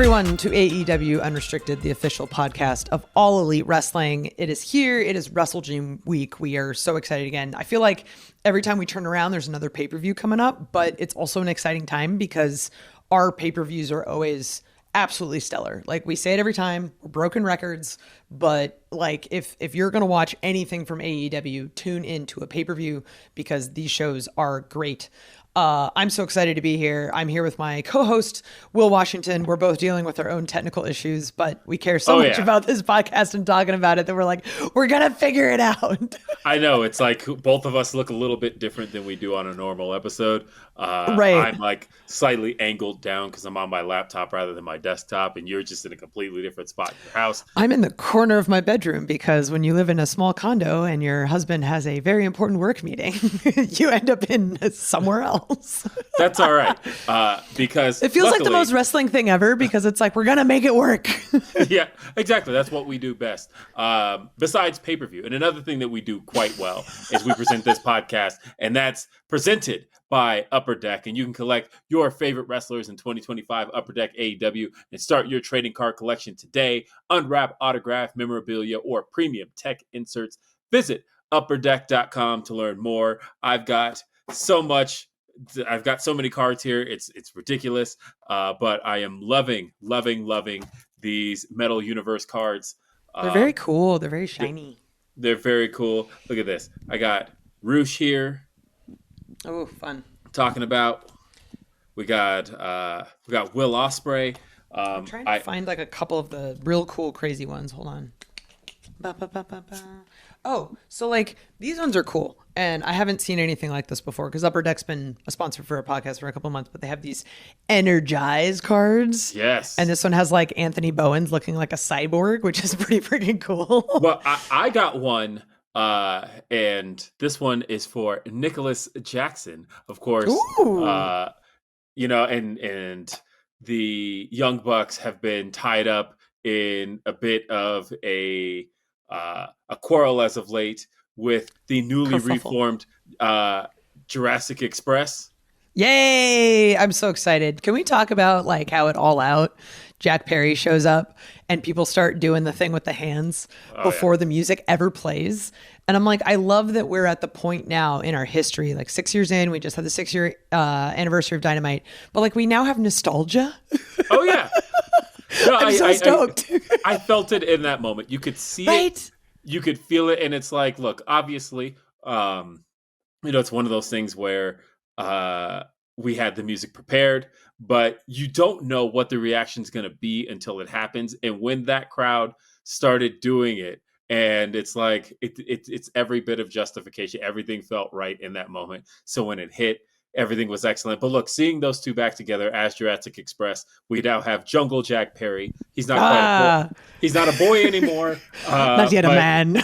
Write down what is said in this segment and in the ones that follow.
everyone to AEW Unrestricted, the official podcast of All Elite Wrestling. It is here. It is WrestleDream week. We are so excited again. I feel like every time we turn around, there's another pay-per-view coming up, but it's also an exciting time because our pay-per-views are always absolutely stellar. Like we say it every time, we're broken records, but like if you're going to watch anything from AEW, tune into a pay-per-view because these shows are great. I'm so excited to be here. I'm here with my co-host, Will Washington. We're both dealing with our own technical issues, but we care so much about this podcast and talking about it that we're like, we're going to figure it out. I know. It's like both of us look a little bit different than we do on a normal episode. Right. I'm like slightly angled down because I'm on my laptop rather than my desktop, and you're just in a completely different spot in your house. I'm in the corner of my bedroom because when you live in a small condo and your husband has a very important work meeting, you end up in somewhere else. That's all right. Because it feels like the most wrestling thing ever because it's like, we're going to make it work. Yeah, exactly. That's what we do best. Besides pay-per-view. And another thing that we do quite well is we present this podcast, and that's presented by Upper Deck. And you can collect your favorite wrestlers in 2025 Upper Deck AEW and start your trading card collection today. Unwrap autograph memorabilia or premium tech inserts. Visit upperdeck.com to learn more. I've got so many cards here. It's ridiculous. But I am loving these Metal Universe cards. They're very cool. They're very shiny. They're very cool. Look at this. I got Roosh here. Oh, fun. Talking about. We got Will Ospreay. I'm trying to find like a couple of the real cool, crazy ones. Hold on. Oh, so like these ones are cool. And I haven't seen anything like this before because Upper Deck's been a sponsor for a podcast for a couple of months, but they have these Energize cards. Yes. And this one has like Anthony Bowens looking like a cyborg, which is pretty freaking cool. Well, I got one, and this one is for Nicholas Jackson, of course. Ooh. And the Young Bucks have been tied up in a bit of a quarrel as of late with the newly reformed Jurassic Express. Yay! I'm so excited. Can we talk about like how it all out? Jack Perry shows up and people start doing the thing with the hands before the music ever plays. And I'm like, I love that we're at the point now in our history, like 6 years in, we just had the 6-year anniversary of Dynamite, but like we now have nostalgia. Oh yeah. No, I'm so stoked. I felt it in that moment. You could see it. You could feel it, and it's like, look, obviously, it's one of those things where we had the music prepared, but you don't know what the reaction is going to be until it happens. And when that crowd started doing it, and it's like it's every bit of justification. Everything felt right in that moment. So when it hit, everything was excellent. But look, seeing those two back together as Jurassic Express, we now have Jungle Jack Perry. He's not quite a boy. He's not a boy anymore. Not yet a man.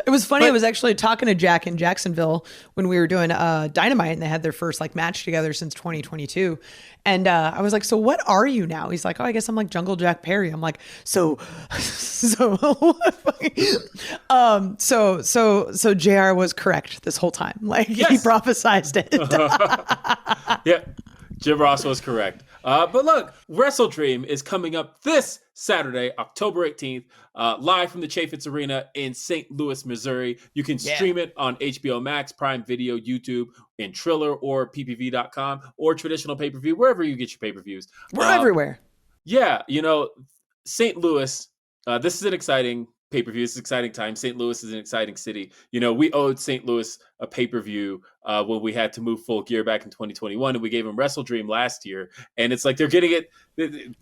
It was funny. I was actually talking to Jack in Jacksonville when we were doing Dynamite, and they had their first like match together since 2022. And I was like, "So what are you now?" He's like, "Oh, I guess I'm like Jungle Jack Perry." I'm like, "So JR was correct this whole time. Like he prophesized it." Yeah, Jim Ross was correct. But look, WrestleDream is coming up this Saturday, October 18th, live from the Chaifetz Arena in St. Louis, Missouri. You can stream it on HBO Max, Prime Video, YouTube, in Triller or ppv.com or traditional pay-per-view, wherever you get your pay-per-views. We're everywhere. Yeah, St. Louis, this is an exciting pay-per-view. It's an exciting time. St. Louis is an exciting city. We owed St. Louis a pay-per-view when we had to move Full Gear back in 2021, and we gave them WrestleDream last year. And it's like they're getting it.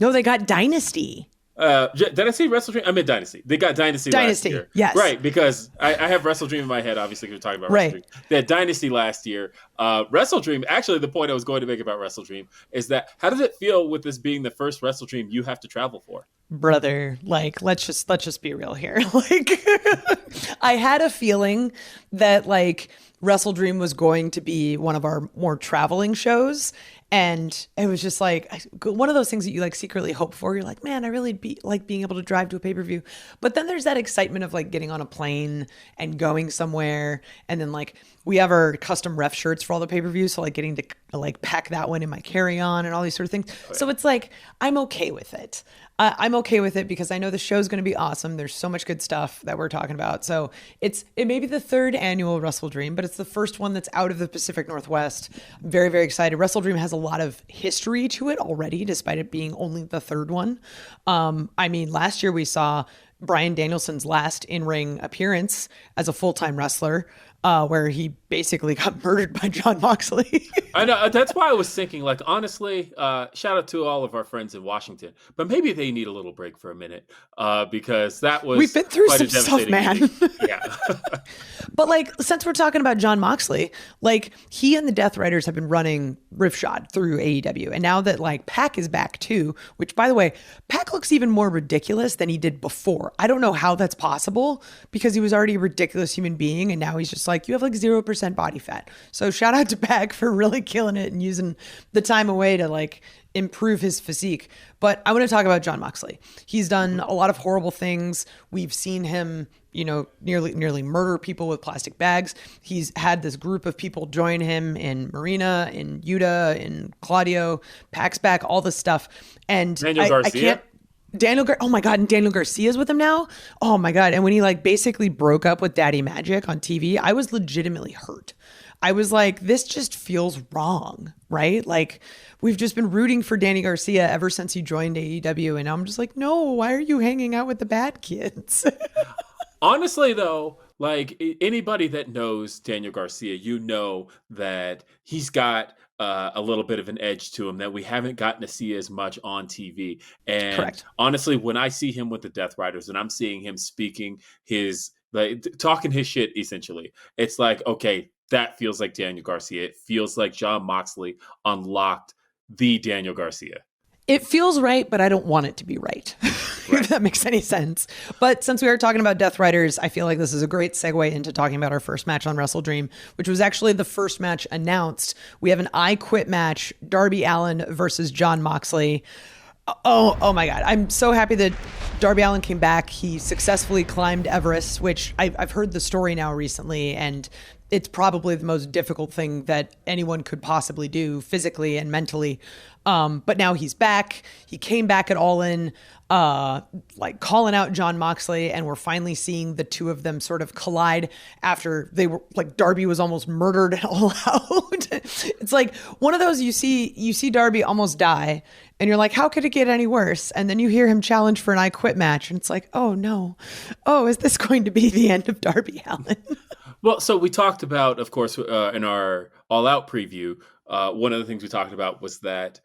No, they got Dynasty. Did I say WrestleDream? I meant Dynasty. They got Dynasty last year. Yes. Right, because I have WrestleDream in my head, obviously, because we're talking about WrestleDream. They had Dynasty last year. WrestleDream, actually, the point I was going to make about WrestleDream is that how does it feel with this being the first WrestleDream you have to travel for? Brother, like, let's just be real here. Like, I had a feeling that like WrestleDream was going to be one of our more traveling shows. And it was just like one of those things that you like secretly hope for. You're like, man, I really like being able to drive to a pay-per-view. But then there's that excitement of like getting on a plane and going somewhere. And then like we have our custom ref shirts for all the pay-per-views. So like getting to like pack that one in my carry-on and all these sort of things. Oh, yeah. So it's like, I'm okay with it. I'm okay with it because I know the show's going to be awesome. There's so much good stuff that we're talking about. So it may be the third annual WrestleDream, but it's the first one that's out of the Pacific Northwest. I'm very, very excited. WrestleDream has a lot of history to it already, despite it being only the third one. I mean, last year we saw Bryan Danielson's last in-ring appearance as a full-time wrestler, where he basically got murdered by Jon Moxley. I know. That's why I was thinking, like, honestly, shout out to all of our friends in Washington, but maybe they need a little break for a minute, because that was, we've been through some stuff, man. Yeah. But like, since we're talking about Jon Moxley, like he and the Death Riders have been running roughshod through AEW. And now that like Pac is back too, which by the way, Pac looks even more ridiculous than he did before. I don't know how that's possible because he was already a ridiculous human being. And now he's just like, you have like 0% body fat. So shout out to Pac for really killing it and using the time away to like improve his physique. But I want to talk about Jon Moxley. He's done a lot of horrible things. We've seen him, you know, nearly murder people with plastic bags. He's had this group of people join him in Marina, in Yuta, in Claudio, Pac's back, all this stuff. And Daniel Garcia. Oh my God. And Daniel Garcia's with him now. Oh my God. And when he like basically broke up with Daddy Magic on TV, I was legitimately hurt. I was like, this just feels wrong, right? Like we've just been rooting for Danny Garcia ever since he joined AEW. And I'm just like, no, why are you hanging out with the bad kids? Honestly, though, like anybody that knows Daniel Garcia, you know that he's got a little bit of an edge to him that we haven't gotten to see as much on TV. And Correct. Honestly, when I see him with the Death Riders and I'm seeing him speaking his, like talking his shit, essentially, it's like, okay, that feels like Daniel Garcia. It feels like Jon Moxley unlocked the Daniel Garcia. It feels right, but I don't want it to be right. If that makes any sense. But since we are talking about Death Riders, I feel like this is a great segue into talking about our first match on WrestleDream, which was actually the first match announced. We have an I Quit match, Darby Allin versus Jon Moxley. Oh my God. I'm so happy that Darby Allin came back. He successfully climbed Everest, which I've heard the story now recently, and it's probably the most difficult thing that anyone could possibly do physically and mentally. But now he's back. He came back at Allin, like calling out Jon Moxley, and we're finally seeing the two of them sort of collide after they were like Darby was almost murdered all out. It's like one of those you see Darby almost die, and you're like, how could it get any worse? And then you hear him challenge for an I Quit match, and it's like, oh no, oh, is this going to be the end of Darby Allin? Well, so we talked about, of course, in our All Out preview, one of the things we talked about was that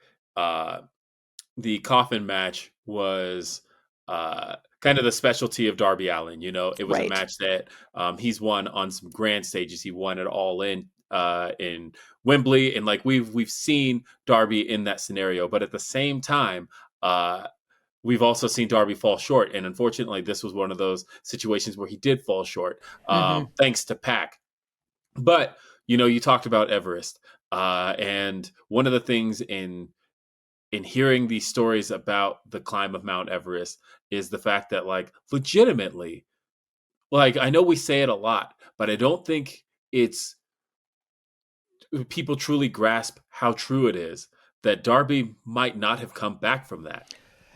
the coffin match was kind of the specialty of Darby Allin. You know, it was a match that he's won on some grand stages. He won it all in Wembley, and like we've seen Darby in that scenario. But at the same time, we've also seen Darby fall short, and unfortunately, this was one of those situations where he did fall short, thanks to Pac. But you know, you talked about Everest, and one of the things in hearing these stories about the climb of Mount Everest is the fact that, like, legitimately, like, I know we say it a lot, but I don't think people truly grasp how true it is that Darby might not have come back from that.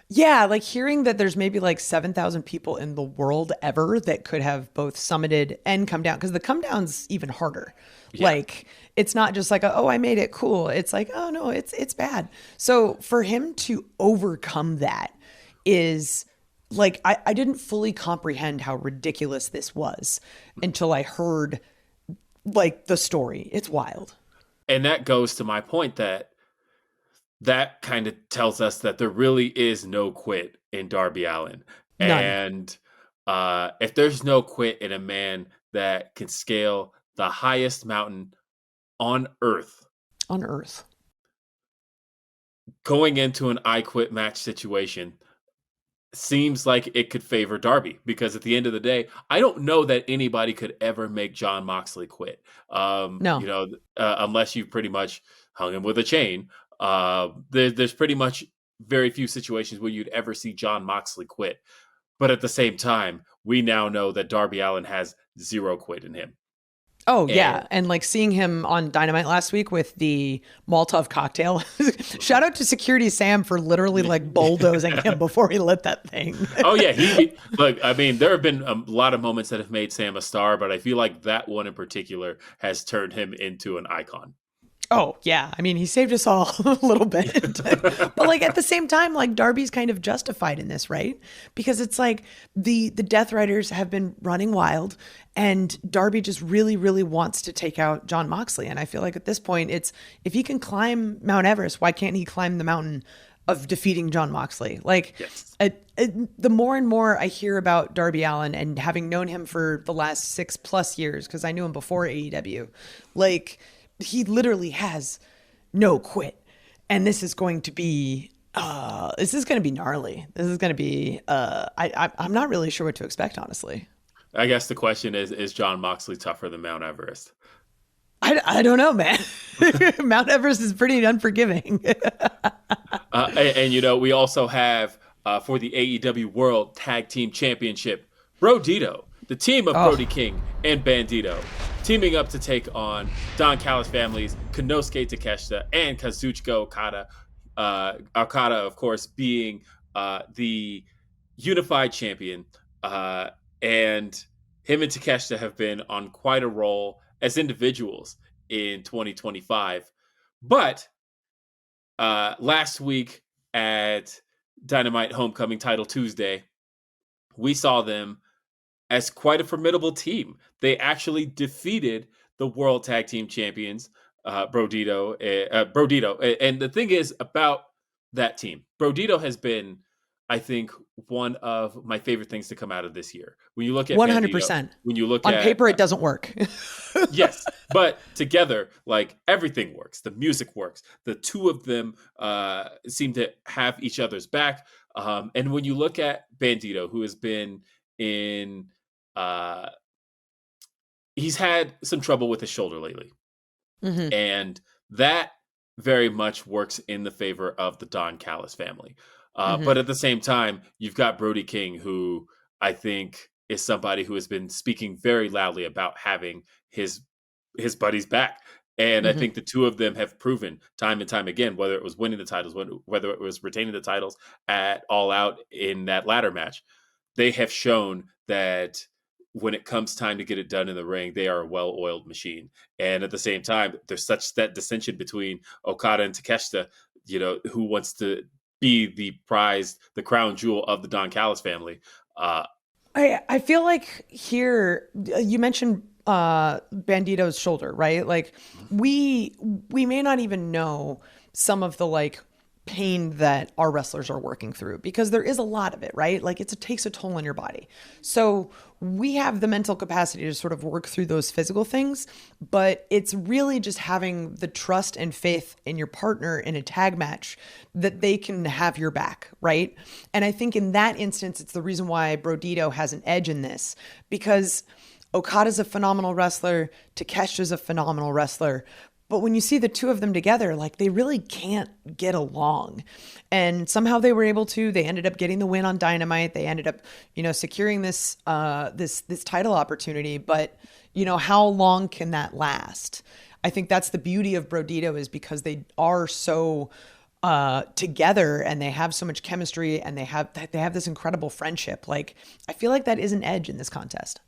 Yeah, like hearing that there's maybe like 7,000 people in the world ever that could have both summited and come down, because the come down's even harder. Yeah. Like, it's not just like, oh, I made it cool. It's like, oh no, it's bad. So for him to overcome that is like, I didn't fully comprehend how ridiculous this was until I heard like the story. It's wild. And that goes to my point that kind of tells us that there really is no quit in Darby Allin. None. And if there's no quit in a man that can scale the highest mountain on earth, going into an I Quit match situation, seems like it could favor Darby, because at the end of the day, I don't know that anybody could ever make Jon Moxley quit. No. Unless you pretty much hung him with a chain. There's pretty much very few situations where you'd ever see Jon Moxley quit. But at the same time, we now know that Darby Allin has zero quit in him. Oh, yeah. And like seeing him on Dynamite last week with the Molotov cocktail. Shout out to Security Sam for literally like bulldozing him before he lit that thing. Oh, yeah. Look, I mean, there have been a lot of moments that have made Sam a star, but I feel like that one in particular has turned him into an icon. Oh, yeah. I mean, he saved us all a little bit. But like at the same time, like Darby's kind of justified in this, right? Because it's like the Death Riders have been running wild and Darby just really, really wants to take out Jon Moxley. And I feel like at this point, it's if he can climb Mount Everest, why can't he climb the mountain of defeating Jon Moxley? Like Yes. the more and more I hear about Darby Allin and having known him for the last 6+ years, because I knew him before AEW, like he literally has no quit. And this is going to be gnarly. This is going to be I'm not really sure what to expect, honestly. I guess the question is Jon Moxley tougher than Mount Everest? I don't know, man. Mount Everest is pretty unforgiving. And we also have for the AEW World Tag Team Championship, Brodido, the team of Brody King and Bandido, teaming up to take on Don Callis Family's Konosuke Takeshita and Kazuchika Okada. Okada, of course, being the unified champion. And him and Takeshita have been on quite a roll as individuals in 2025. But last week at Dynamite Homecoming Title Tuesday, we saw them as quite a formidable team. They actually defeated the World Tag Team Champions, Brodido. And the thing is about that team, Brodido has been, I think, one of my favorite things to come out of this year. When you look at 100%. Bandido, when you look on at paper, it doesn't work. Yes, but together, like everything works. The music works. The two of them seem to have each other's back. And when you look at Bandido, who has been in, he's had some trouble with his shoulder lately, and that very much works in the favor of the Don Callis family. But at the same time, you've got Brody King, who I think is somebody who has been speaking very loudly about having his buddies back. And I think the two of them have proven time and time again, whether it was winning the titles, whether it was retaining the titles at All Out in that ladder match, they have shown that when it comes time to get it done in the ring, they are a well-oiled machine. And at the same time, there's such that dissension between Okada and Takeshita, who wants to be the crown jewel of the Don Callis family. I feel like here you mentioned Bandido's shoulder, right? Like we may not even know some of the like pain that our wrestlers are working through, because there is a lot of it, right? Like it takes a toll on your body. So we have the mental capacity to sort of work through those physical things, but it's really just having the trust and faith in your partner in a tag match that they can have your back, right? And I think in that instance, it's the reason why Brodido has an edge in this, because Okada's a phenomenal wrestler, Takeshita's a phenomenal wrestler, but when you see the two of them together, like they really can't get along. And somehow they were able to. They ended up getting the win on Dynamite. They ended up, securing this this title opportunity. But how long can that last? I think that's the beauty of Brodido, is because they are so together and they have so much chemistry and they have this incredible friendship. Like I feel like that is an edge in this contest.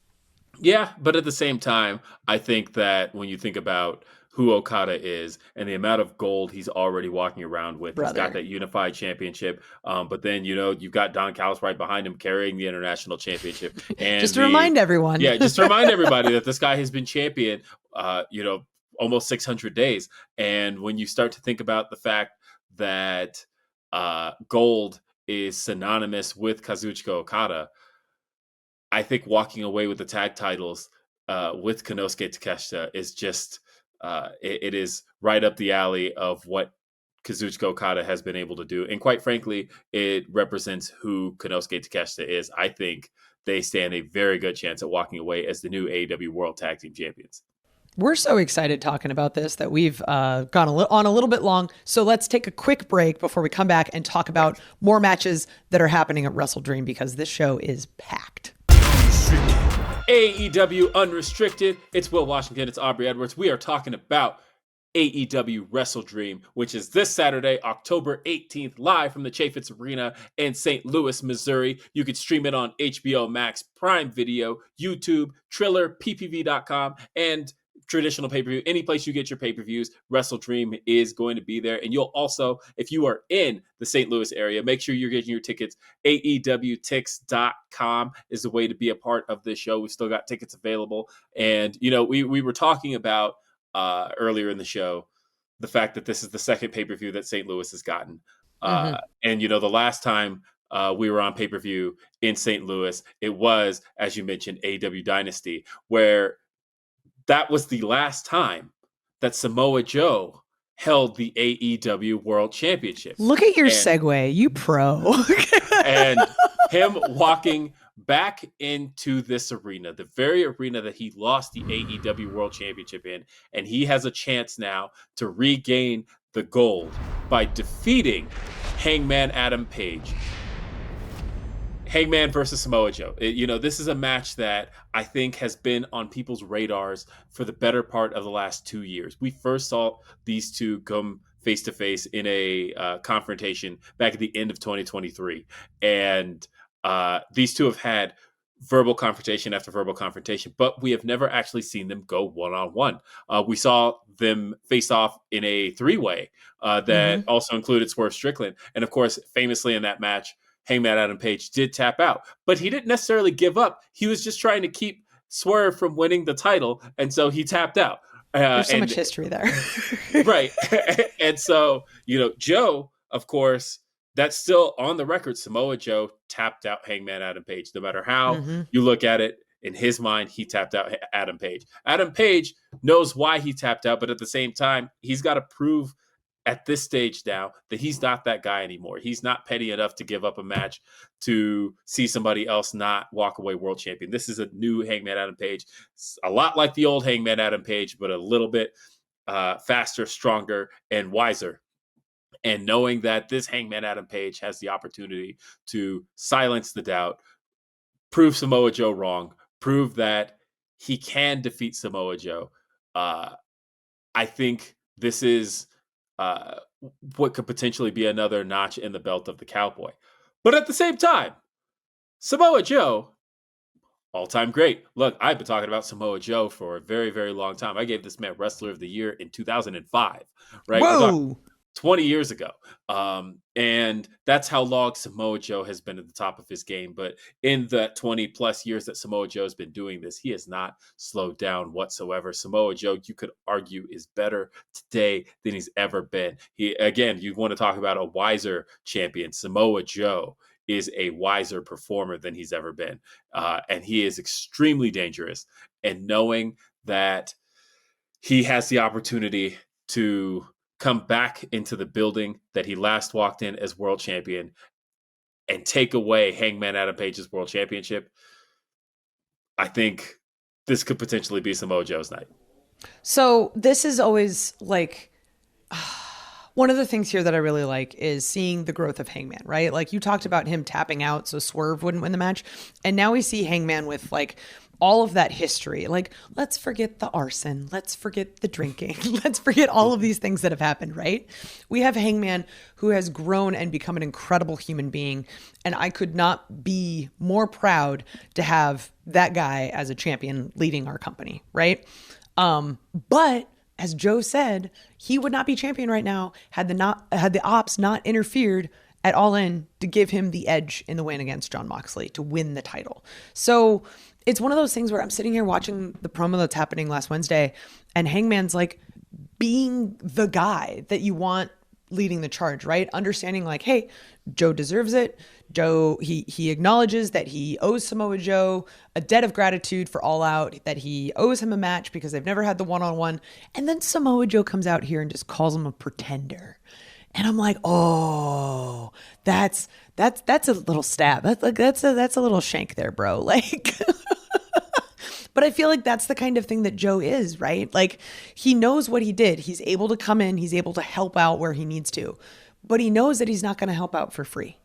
Yeah, but at the same time, I think that when you think about who Okada is and the amount of gold he's already walking around with, he's got that unified championship. But then, you've got Don Callis right behind him carrying the international championship. And just to remind everyone. Yeah, just to remind everybody that this guy has been champion, almost 600 days. And when you start to think about the fact that gold is synonymous with Kazuchika Okada, I think walking away with the tag titles with Konosuke Takeshita is just, it is right up the alley of what Kazuchika Okada has been able to do. And quite frankly, it represents who Konosuke Takeshita is. I think they stand a very good chance at walking away as the new AEW World Tag Team Champions. We're so excited talking about this that we've gone on a little bit long. So let's take a quick break before we come back and talk about more matches that are happening at WrestleDream, because this show is packed. AEW Unrestricted. It's Will Washington. It's Aubrey Edwards. We are talking about AEW WrestleDream, which is this Saturday, October 18th, live from the Chaifetz Arena in St. Louis, Missouri. You can stream it on HBO Max, Prime Video, YouTube, Triller, PPV.com, and traditional pay-per-view. Any place you get your pay-per-views, WrestleDream is going to be there. And you'll also, if you are in the St. Louis area, make sure you're getting your tickets. AEWTix.com is the way to be a part of this show. We've still got tickets available. And, you know, we were talking about earlier in the show the fact that this is the second pay-per-view that St. Louis has gotten. And, you know, the last time we were on pay-per-view in St. Louis, it was, as you mentioned, AEW Dynasty, where that was the last time that Samoa Joe held the AEW World Championship. Look at your segue, you pro. And him walking back into this arena, the very arena that he lost the AEW World Championship in, and he has a chance now to regain the gold by defeating Hangman Adam Page. Hangman versus Samoa Joe. This is a match that I think has been on people's radars for the better part of the last 2 years. We first saw these two come face to face in a confrontation back at the end of 2023. And these two have had verbal confrontation after verbal confrontation, but we have never actually seen them go one-on-one. We saw them face off in a three-way that also included Swerve Strickland. And of course, famously in that match, Hangman Adam Page did tap out, but he didn't necessarily give up. He was just trying to keep Swerve from winning the title, and so he tapped out. There's so much history there. Right. And so, Joe, of course, that's still on the record. Samoa Joe tapped out Hangman Adam Page. No matter how you look at it, in his mind, he tapped out Adam Page. Adam Page knows why he tapped out, but at the same time, he's got to prove at this stage now that he's not that guy anymore. He's not petty enough to give up a match to see somebody else not walk away world champion. This is a new Hangman Adam Page. It's a lot like the old Hangman Adam Page, but a little bit faster, stronger, and wiser. And knowing that this Hangman Adam Page has the opportunity to silence the doubt, prove Samoa Joe wrong, prove that he can defeat Samoa Joe. I think this is what could potentially be another notch in the belt of the Cowboy. But at the same time, Samoa Joe, all-time great. Look, I've been talking about Samoa Joe for a very, very long time. I gave this man Wrestler of the Year in 2005, right? Whoa! 20 years ago. And that's how long Samoa Joe has been at the top of his game. But in the 20 plus years that Samoa Joe has been doing this, he has not slowed down whatsoever. Samoa Joe, you could argue, is better today than he's ever been. You want to talk about a wiser champion. Samoa Joe is a wiser performer than he's ever been. And he is extremely dangerous. And knowing that he has the opportunity to come back into the building that he last walked in as world champion and take away Hangman Adam Page's world championship, I think this could potentially be Samoa Joe's night. So this is always like one of the things here that I really like is seeing the growth of Hangman, right? Like you talked about him tapping out so Swerve wouldn't win the match. And now we see Hangman with like all of that history. Like, let's forget the arson. Let's forget the drinking. Let's forget all of these things that have happened, right? We have Hangman who has grown and become an incredible human being. And I could not be more proud to have that guy as a champion leading our company, right? But as Joe said, he would not be champion right now had the ops not interfered at Allin to give him the edge in the win against Jon Moxley to win the title. So it's one of those things where I'm sitting here watching the promo that's happening last Wednesday, and Hangman's like being the guy that you want leading the charge, right? Understanding like, hey, Joe deserves it. Joe, he acknowledges that he owes Samoa Joe a debt of gratitude for All Out, that he owes him a match because they've never had the one-on-one. And then Samoa Joe comes out here and just calls him a pretender. And I'm like, oh, that's a little stab. That's a little shank there, bro. Like, but I feel like that's the kind of thing that Joe is, right? Like, he knows what he did. He's able to come in, he's able to help out where he needs to, but he knows that he's not going to help out for free.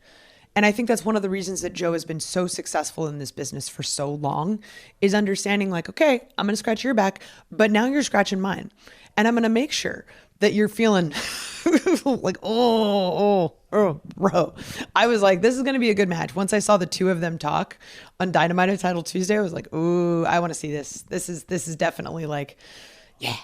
And I think that's one of the reasons that Joe has been so successful in this business for so long, is understanding like, okay, I'm going to scratch your back, but now you're scratching mine. And I'm going to make sure that you're feeling like, oh, bro. I was like, this is going to be a good match. Once I saw the two of them talk on Dynamite Title Tuesday, I was like, ooh, I want to see this. This is definitely like, yeah,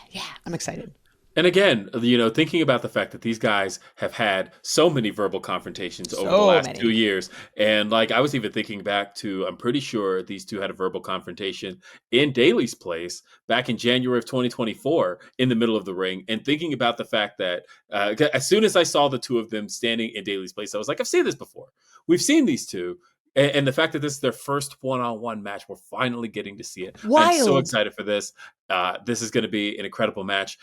I'm excited. And again, thinking about the fact that these guys have had so many verbal confrontations over the last 2 years. And like, I was even thinking back to, I'm pretty sure these two had a verbal confrontation in Daly's place back in January of 2024 in the middle of the ring. And thinking about the fact that as soon as I saw the two of them standing in Daly's place, I was like, I've seen this before. We've seen these two. And the fact that this is their first one-on-one match, we're finally getting to see it. Wild. I'm so excited for this. This is going to be an incredible match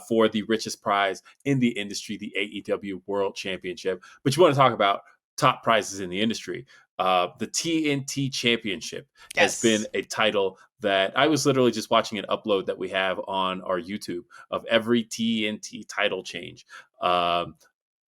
for the richest prize in the industry, the AEW World Championship. But you want to talk about top prizes in the industry. The TNT Championship has been a title that I was literally just watching an upload that we have on our YouTube of every TNT title change.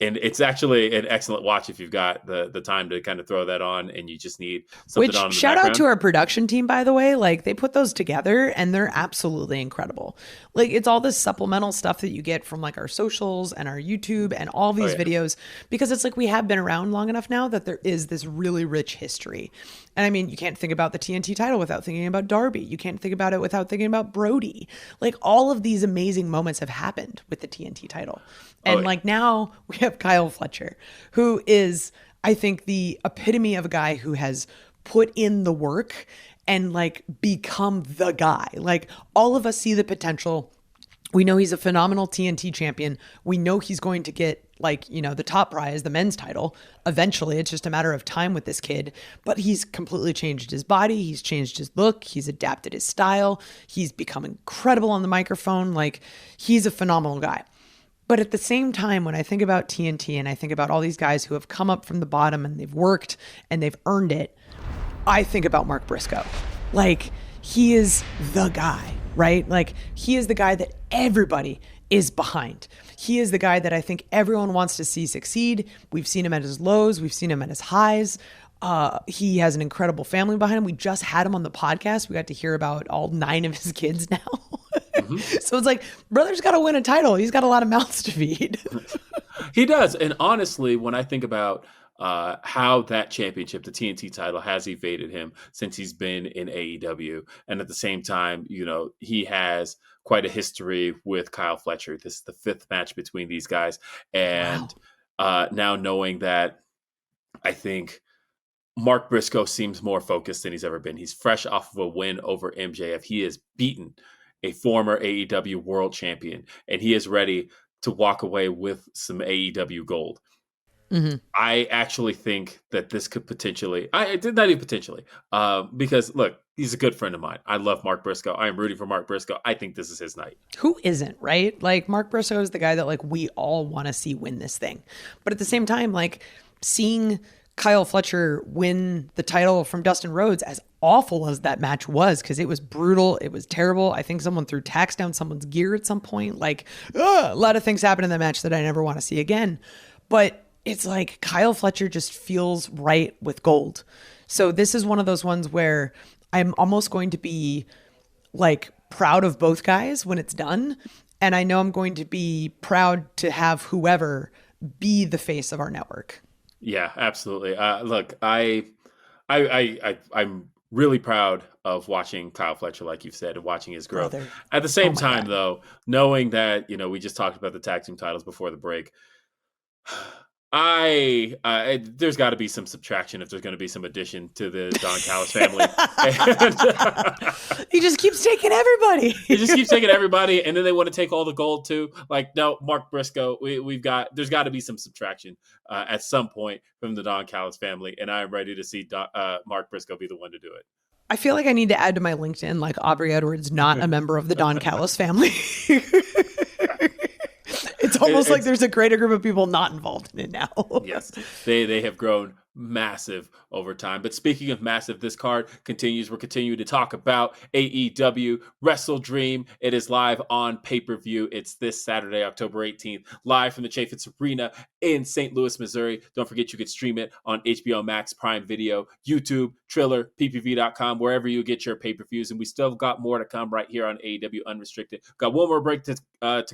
And it's actually an excellent watch if you've got the time to kind of throw that on and you just need something on in the shout background. Out to our production team, by the way. Like, they put those together and they're absolutely incredible. Like, it's all this supplemental stuff that you get from like our socials and our YouTube and all these videos, because it's like we have been around long enough now that there is this really rich history. And I mean, you can't think about the TNT title without thinking about Darby. You can't think about it without thinking about Brody. Like, all of these amazing moments have happened with the TNT title. And like, now we have Kyle Fletcher, who is, I think, the epitome of a guy who has put in the work and like become the guy. Like, all of us see the potential. We know he's a phenomenal TNT champion. We know he's going to get like, the top prize, the men's title. Eventually, it's just a matter of time with this kid. But he's completely changed his body. He's changed his look. He's adapted his style. He's become incredible on the microphone. Like, he's a phenomenal guy. But at the same time, when I think about TNT and I think about all these guys who have come up from the bottom and they've worked and they've earned it, I think about Mark Briscoe. Like, he is the guy, right? Like, he is the guy that everybody is behind. He is the guy that I think everyone wants to see succeed. We've seen him at his lows. We've seen him at his highs. He has an incredible family behind him. We just had him on the podcast. We got to hear about all 9 of his kids now. Mm-hmm. So it's like, brother's got to win a title. He's got a lot of mouths to feed. He does. And honestly, when I think about how that championship, the TNT title, has evaded him since he's been in AEW, and at the same time, he has quite a history with Kyle Fletcher. This is the 5th match between these guys. And now knowing that, I think Mark Briscoe seems more focused than he's ever been. He's fresh off of a win over MJF. He has beaten a former AEW World Champion, and he is ready to walk away with some AEW gold. Mm-hmm. I actually think that this could potentially, because look, he's a good friend of mine. I love Mark Briscoe. I am rooting for Mark Briscoe. I think this is his night. Who isn't, right? Like, Mark Briscoe is the guy that like we all want to see win this thing. But at the same time, like, seeing Kyle Fletcher win the title from Dustin Rhodes, as awful as that match was, because it was brutal, it was terrible. I think someone threw tacks down someone's gear at some point. Like, a lot of things happened in that match that I never want to see again. But it's like Kyle Fletcher just feels right with gold. So this is one of those ones where I'm almost going to be like proud of both guys when it's done. And I know I'm going to be proud to have whoever be the face of our network. Yeah, absolutely. Look, I'm really proud of watching Kyle Fletcher, like you've said, and watching his growth. Brother. At the same time, though, knowing that, we just talked about the tag team titles before the break, there's got to be some subtraction if there's going to be some addition to the Don Callis family. He just keeps taking everybody. And then they want to take all the gold too. Like, no, Mark Briscoe, there's got to be some subtraction at some point from the Don Callis family, and I am ready to see Mark Briscoe be the one to do it. I feel like I need to add to my LinkedIn, like, Aubrey Edwards, not a member of the Don Callis family. It's almost like there's a greater group of people not involved in it now. Yes, they have grown massive over time. But speaking of massive, this card continues. We're continuing to talk about AEW WrestleDream. It is live on pay-per-view. It's this Saturday, October 18th, live from the Chaifetz Arena in St. Louis, Missouri. Don't forget you can stream it on HBO Max, Prime Video, YouTube, Triller, ppv.com, wherever you get your pay-per-views. And we still got more to come right here on AEW Unrestricted. Got one more break to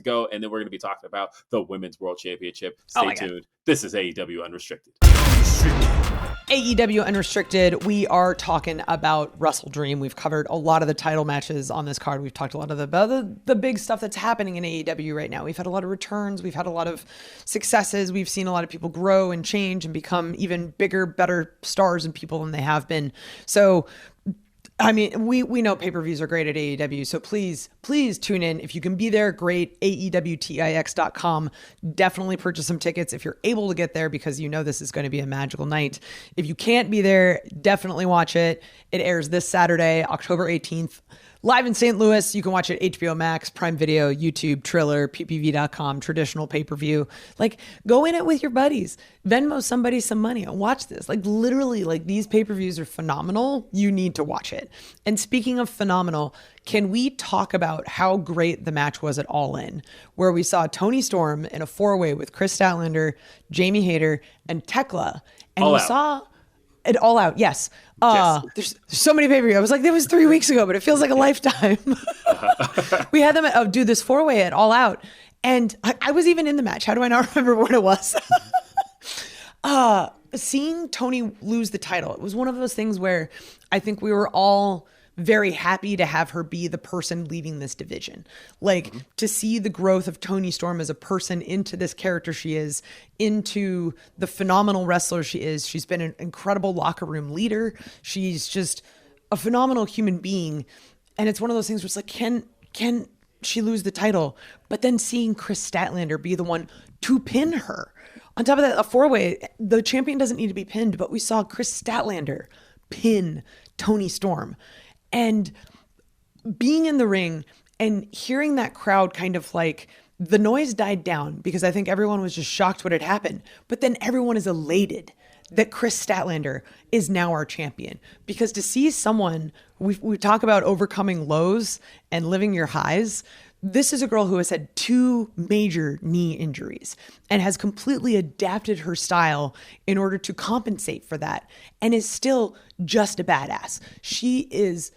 go, and then we're going to be talking about the Women's World Championship. Stay tuned. This is AEW Unrestricted. AEW Unrestricted, we are talking about WrestleDream. We've covered a lot of the title matches on this card. We've talked a lot of the big stuff that's happening in AEW right now. We've had a lot of returns. We've had a lot of successes. We've seen a lot of people grow and change and become even bigger, better stars and people than they have been. So, I mean, we know pay-per-views are great at AEW, so please tune in. If you can be there, great. AEWTIX.com. Definitely purchase some tickets if you're able to get there, because you know this is going to be a magical night. If you can't be there, definitely watch it. It airs this Saturday, October 18th. Live in St. Louis. You can watch it HBO Max, Prime Video, YouTube, Triller, ppv.com, traditional pay-per-view. Like, go in it with your buddies. Venmo somebody some money and watch this. Like, literally, like, these pay-per-views are phenomenal. You need to watch it. And speaking of phenomenal, can we talk about how great the match was at Allin, where we saw Toni Storm in a four-way with Kris Statlander, Jamie Hayter, and Tekla. And we saw it all out. Yes. Yes. There's so many pay-per-view. I was like, that was 3 weeks ago, but it feels like a lifetime. We had them do this four-way at All Out. And I was even in the match. How do I not remember what it was? Seeing Toni lose the title, it was one of those things where I think we were all very happy to have her be the person leading this division. Like, to see the growth of Toni Storm as a person into this character she is, into the phenomenal wrestler she is. She's been an incredible locker room leader. She's just a phenomenal human being. And it's one of those things where it's like, can she lose the title? But then seeing Kris Statlander be the one to pin her. On top of that, a four-way, the champion doesn't need to be pinned, but we saw Kris Statlander pin Toni Storm. And being in the ring and hearing that crowd kind of like, the noise died down because I think everyone was just shocked what had happened. But then everyone is elated that Kris Statlander is now our champion. Because to see someone, we talk about overcoming lows and living your highs. This is a girl who has had 2 major knee injuries and has completely adapted her style in order to compensate for that, and is still just a badass. She is,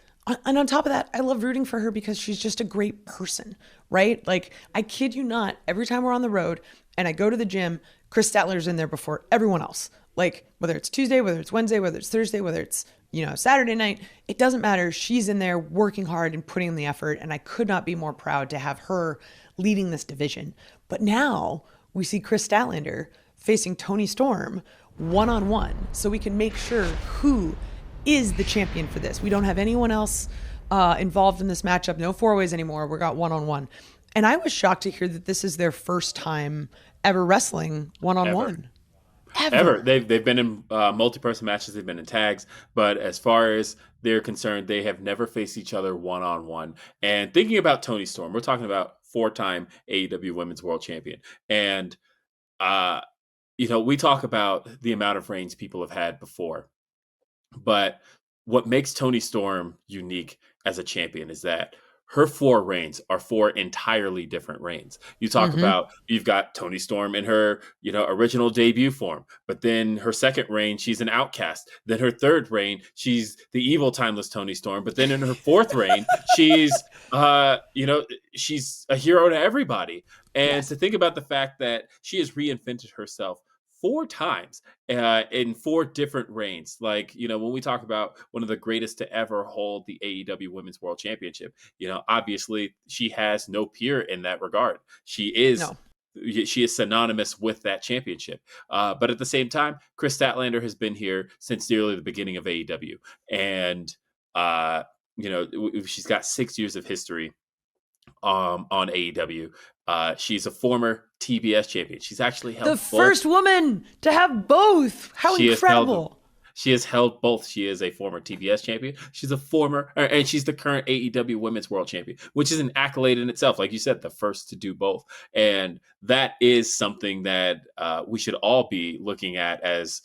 and on top of that, I love rooting for her because she's just a great person, right? Like, I kid you not, every time we're on the road and I go to the gym, Kris Statlander's in there before everyone else. Like, whether it's Tuesday, whether it's Wednesday, whether it's Thursday, whether it's, Saturday night, it doesn't matter. She's in there working hard and putting in the effort. And I could not be more proud to have her leading this division. But now we see Kris Statlander facing Toni Storm one-on-one. So we can make sure who is the champion for this. We don't have anyone else involved in this matchup. No four-ways anymore. We got one-on-one. And I was shocked to hear that this is their first time ever wrestling one-on-one. Ever. They've been in multi-person matches. They've been in tags. But as far as they're concerned, they have never faced each other one-on-one. And thinking about Toni Storm, we're talking about 4-time AEW Women's World Champion. And, we talk about the amount of reigns people have had before. But what makes Toni Storm unique as a champion is that her 4 reigns are 4 entirely different reigns. You talk about, you've got Toni Storm in her, original debut form, but then her second reign, she's an outcast. Then her third reign, she's the evil timeless Toni Storm. But then in her fourth reign, she's, she's a hero to everybody. And to think about the fact that she has reinvented herself 4 times in 4 different reigns. Like, when we talk about one of the greatest to ever hold the AEW Women's World Championship, obviously she has no peer in that regard. She is synonymous with that championship. But at the same time, Kris Statlander has been here since nearly the beginning of AEW. And, she's got 6 years of history on AEW. She's a former TBS champion. She's actually held the first woman to have both. How incredible. She has held both. She is a former TBS champion. She's a and she's the current AEW Women's World Champion, which is an accolade in itself. Like you said, the first to do both. And that is something that we should all be looking at as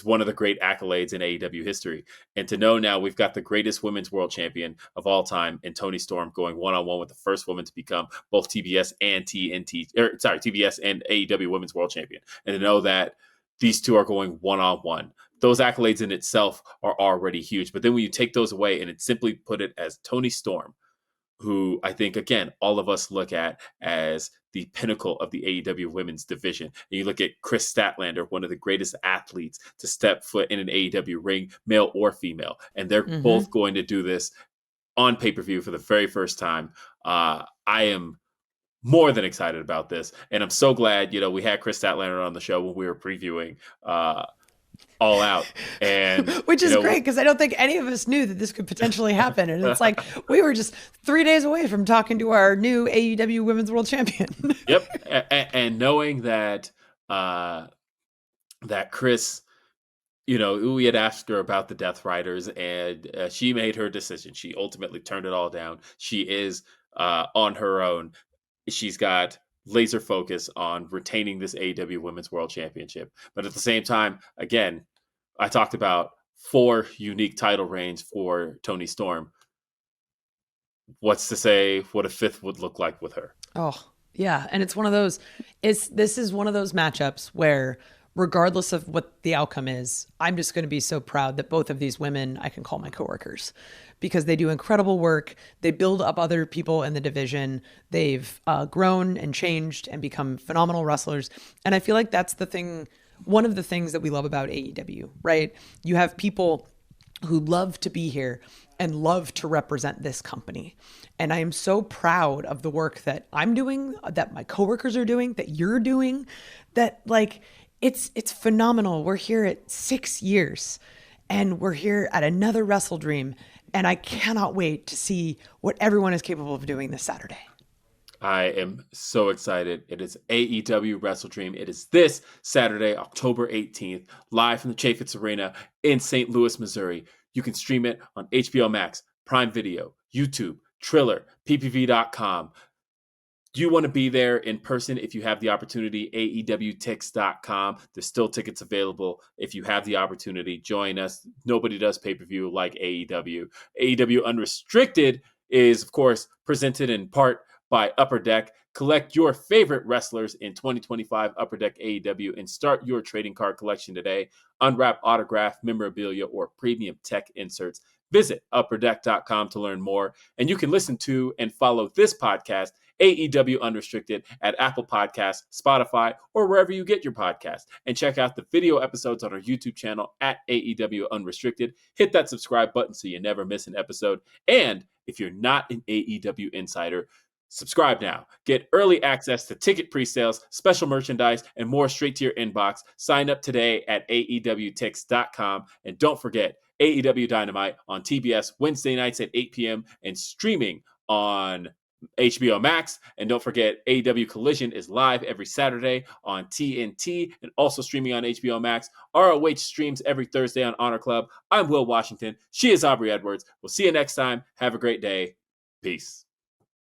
one of the great accolades in AEW history. And to know now we've got the greatest women's world champion of all time in Toni Storm going one-on-one with the first woman to become both TBS and TBS and AEW Women's World Champion. And to know that these two are going one-on-one, those accolades in itself are already huge. But then when you take those away and simply put it as Toni Storm, who I think, again, all of us look at as the pinnacle of the AEW women's division. And you look at Kris Statlander, one of the greatest athletes to step foot in an AEW ring, male or female. And they're both going to do this on pay-per-view for the very first time. I am more than excited about this. And I'm so glad, we had Kris Statlander on the show when we were previewing All Out, and which is great because I don't think any of us knew that this could potentially happen, and it's like we were just 3 days away from talking to our new AEW Women's World Champion. Yep, and knowing that Kris, we had asked her about the Death Riders, and she made her decision. She ultimately turned it all down. She is on her own. She's got laser focus on retaining this AEW Women's World Championship. But at the same time, again, I talked about 4 unique title reigns for Toni Storm. What's to say what a 5th would look like with her? Oh, yeah. And it's one of those, this is one of those matchups where regardless of what the outcome is, I'm just going to be so proud that both of these women I can call my coworkers because they do incredible work. They build up other people in the division. They've grown and changed and become phenomenal wrestlers. And I feel like that's the thing, one of the things that we love about AEW, right? You have people who love to be here and love to represent this company. And I am so proud of the work that I'm doing, that my coworkers are doing, that you're doing, that it's phenomenal. We're here at 6 years and we're here at another WrestleDream. And I cannot wait to see what everyone is capable of doing this Saturday. I am so excited. It is AEW WrestleDream. It is this Saturday, October 18th, live from the Chaifetz Arena in St. Louis, Missouri. You can stream it on HBO Max, Prime Video, YouTube, Triller, ppv.com. Do you want to be there in person? If you have the opportunity, AEWTix.com. There's still tickets available. If you have the opportunity, join us. Nobody does pay-per-view like AEW. AEW Unrestricted is, of course, presented in part by Upper Deck. Collect your favorite wrestlers in 2025 Upper Deck AEW and start your trading card collection today. Unwrap autograph, memorabilia, or premium tech inserts. Visit upperdeck.com to learn more. And you can listen to and follow this podcast, AEW Unrestricted, at Apple Podcasts, Spotify, or wherever you get your podcasts. And check out the video episodes on our YouTube channel at AEW Unrestricted. Hit that subscribe button so you never miss an episode. And if you're not an AEW insider, subscribe now. Get early access to ticket pre-sales, special merchandise, and more straight to your inbox. Sign up today at AEWTix.com. And don't forget, AEW Dynamite on TBS Wednesday nights at 8 p.m. and streaming on HBO Max. And don't forget, AEW Collision is live every Saturday on TNT and also streaming on HBO Max. ROH streams every Thursday on Honor Club. I'm Will Washington. She is Aubrey Edwards. We'll see you next time. Have a great day. Peace.